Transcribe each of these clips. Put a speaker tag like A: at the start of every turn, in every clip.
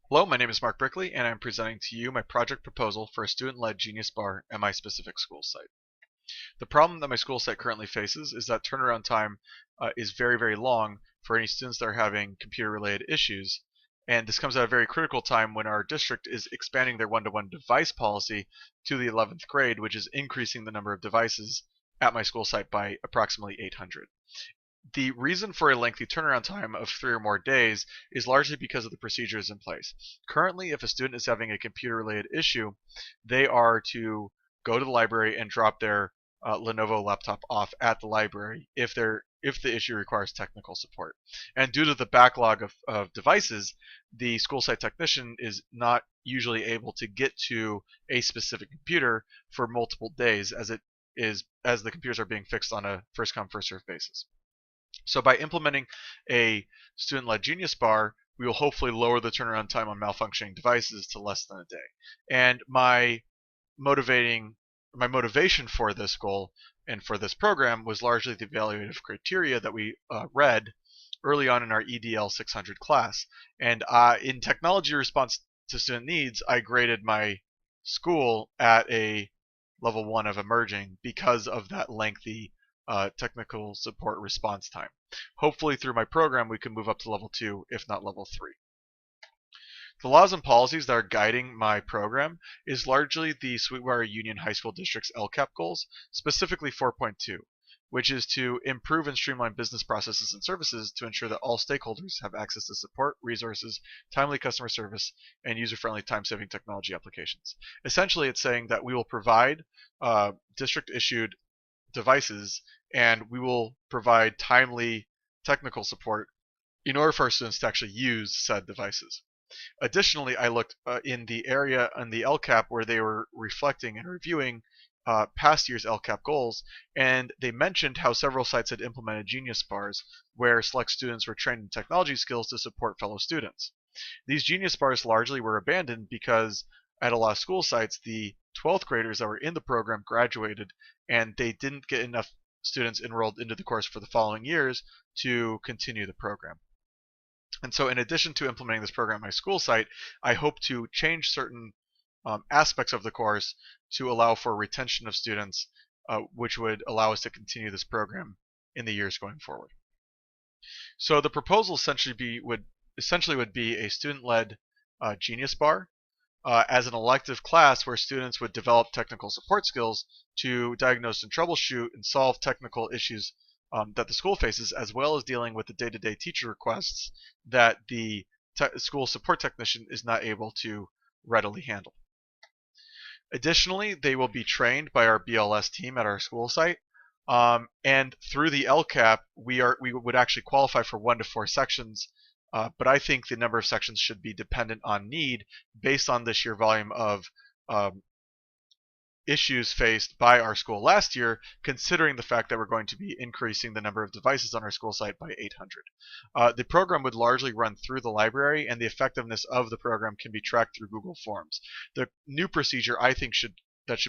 A: Hello, my name is Mark Brickley, and I'm presenting to you my project proposal for a student-led Genius Bar at my specific school site. The problem that my school site currently faces is that turnaround time is very, very long for any students that are having computer-related issues, and this comes at a very critical time when our district is expanding their one-to-one device policy to the 11th grade, which is increasing the number of devices at my school site by approximately 800. The reason for a lengthy turnaround time of 3 or more days is largely because of the procedures in place. Currently, if a student is having a computer-related issue, they are to go to the library and drop their Lenovo laptop off at the library if the issue requires technical support. And due to the backlog of devices, the school site technician is not usually able to get to a specific computer for multiple days as the computers are being fixed on a first come first served basis. So by implementing a student-led Genius Bar, we will hopefully lower the turnaround time on malfunctioning devices to less than a day. And my motivation for this goal and for this program was largely the evaluative criteria that we read early on in our EDL 600 class. And in technology response to student needs, I graded my school at a level 1 of emerging because of that lengthy technical support response time. Hopefully through my program we can move up to level 2, if not level 3. The laws and policies that are guiding my program is largely the Sweetwater Union High School District's LCAP goals, specifically 4.2, which is to improve and streamline business processes and services to ensure that all stakeholders have access to support, resources, timely customer service, and user-friendly time-saving technology applications. Essentially, it's saying that we will provide district-issued devices, and we will provide timely technical support in order for our students to actually use said devices. Additionally, I looked in the area on the LCAP where they were reflecting and reviewing past year's LCAP goals, and they mentioned how several sites had implemented Genius Bars, where select students were trained in technology skills to support fellow students. These Genius Bars largely were abandoned because at a lot of school sites, the 12th graders that were in the program graduated, and they didn't get enough students enrolled into the course for the following years to continue the program. And so in addition to implementing this program at my school site, I hope to change certain aspects of the course to allow for retention of students, which would allow us to continue this program in the years going forward. So the proposal would be a student-led Genius Bar as an elective class where students would develop technical support skills to diagnose and troubleshoot and solve technical issues that the school faces, as well as dealing with the day-to-day teacher requests that the school support technician is not able to readily handle. Additionally, they will be trained by our BLS team at our school site, and through the LCAP, we would actually qualify for 1 to 4 sections, but I think the number of sections should be dependent on need based on the sheer volume of issues faced by our school last year, considering the fact that we're going to be increasing the number of devices on our school site by 800. The program would largely run through the library, and the effectiveness of the program can be tracked through Google Forms. The new procedure I think should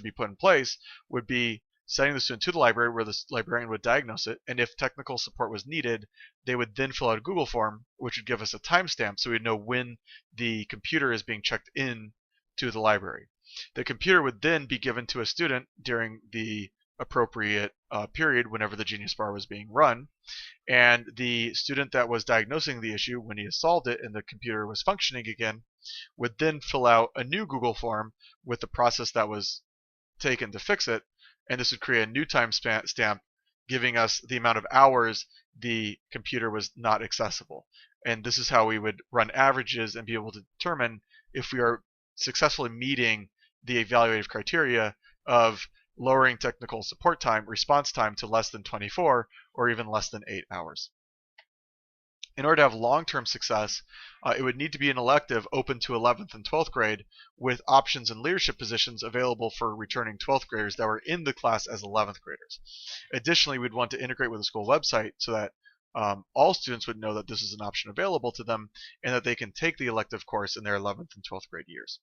A: be put in place would be sending the student to the library where the librarian would diagnose it, and if technical support was needed, they would then fill out a Google form, which would give us a timestamp so we'd know when the computer is being checked in to the library. The computer would then be given to a student during the appropriate period whenever the Genius Bar was being run, and the student that was diagnosing the issue, when he has solved it and the computer was functioning again, would then fill out a new Google form with the process that was taken to fix it, and this would create a new time stamp giving us the amount of hours the computer was not accessible. And this is how we would run averages and be able to determine if we are successfully meeting the evaluative criteria of lowering technical support time, response time to less than 24 or even less than 8 hours. In order to have long-term success, it would need to be an elective open to 11th and 12th grade with options and leadership positions available for returning 12th graders that were in the class as 11th graders. Additionally, we'd want to integrate with the school website so that all students would know that this is an option available to them and that they can take the elective course in their 11th and 12th grade years.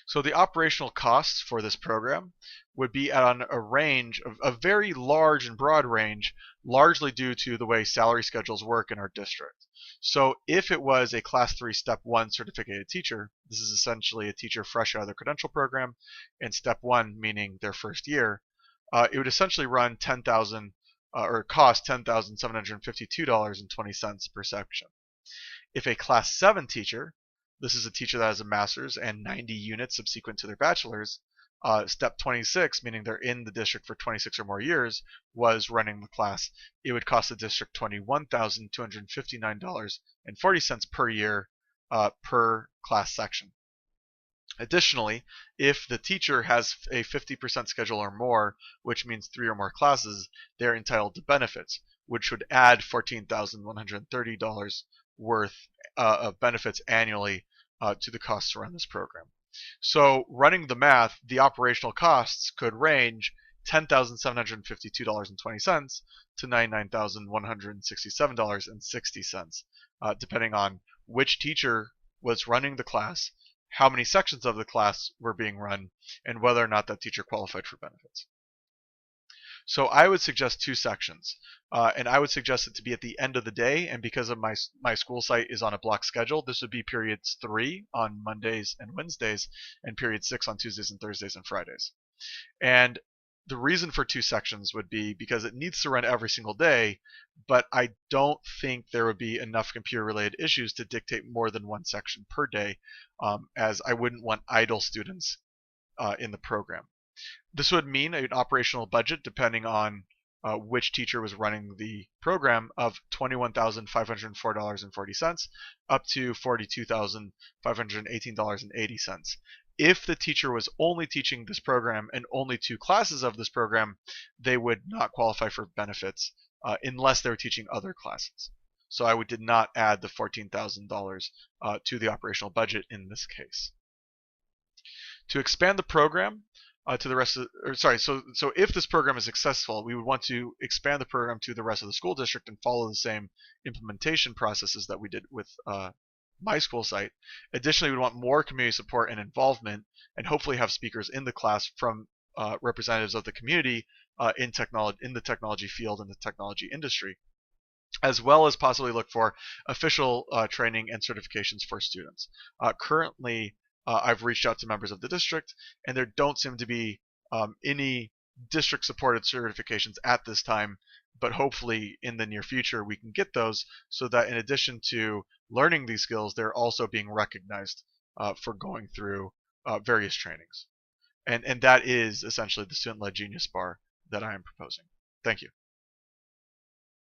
A: So the operational costs for this program would be on a range of a very large and broad range, largely due to the way salary schedules work in our district. So if it was a Class 3 Step 1 certificated teacher, this is essentially a teacher fresh out of the credential program, and Step 1 meaning their first year, it would essentially run 10,000 or cost $10,752.20 per section. If a Class 7 teacher, this is a teacher that has a master's and 90 units subsequent to their bachelor's, step 26, meaning they're in the district for 26 or more years, was running the class, it would cost the district $21,259.40 per year per class section. Additionally, if the teacher has a 50% schedule or more, which means 3 or more classes, they're entitled to benefits, which would add $14,130 worth of benefits annually to the costs to run this program. So running the math, the operational costs could range $10,752.20 to $99,167.60, depending on which teacher was running the class, how many sections of the class were being run, and whether or not that teacher qualified for benefits. So I would suggest 2 sections, and I would suggest it to be at the end of the day. And because of my school site is on a block schedule, this would be periods 3 on Mondays and Wednesdays, and period 6 on Tuesdays and Thursdays and Fridays. And the reason for 2 sections would be because it needs to run every single day, but I don't think there would be enough computer-related issues to dictate more than 1 section per day, as I wouldn't want idle students in the program. This would mean an operational budget, depending on which teacher was running the program, of $21,504.40 up to $42,518.80. If the teacher was only teaching this program and only 2 classes of this program, they would not qualify for benefits unless they were teaching other classes. So I did not add the $14,000 to the operational budget in this case. To expand the program to the rest of, so if this program is successful, we would want to expand the program to the rest of the school district and follow the same implementation processes that we did with my school site. Additionally, we want more community support and involvement, and hopefully have speakers in the class from representatives of the community in the technology field and the technology industry, as well as possibly look for official training and certifications for students. Currently, I've reached out to members of the district, and there don't seem to be any district-supported certifications at this time, but hopefully in the near future we can get those, so that in addition to learning these skills, they're also being recognized for going through various trainings. And that is essentially the Student-Led Genius Bar that I am proposing. Thank you.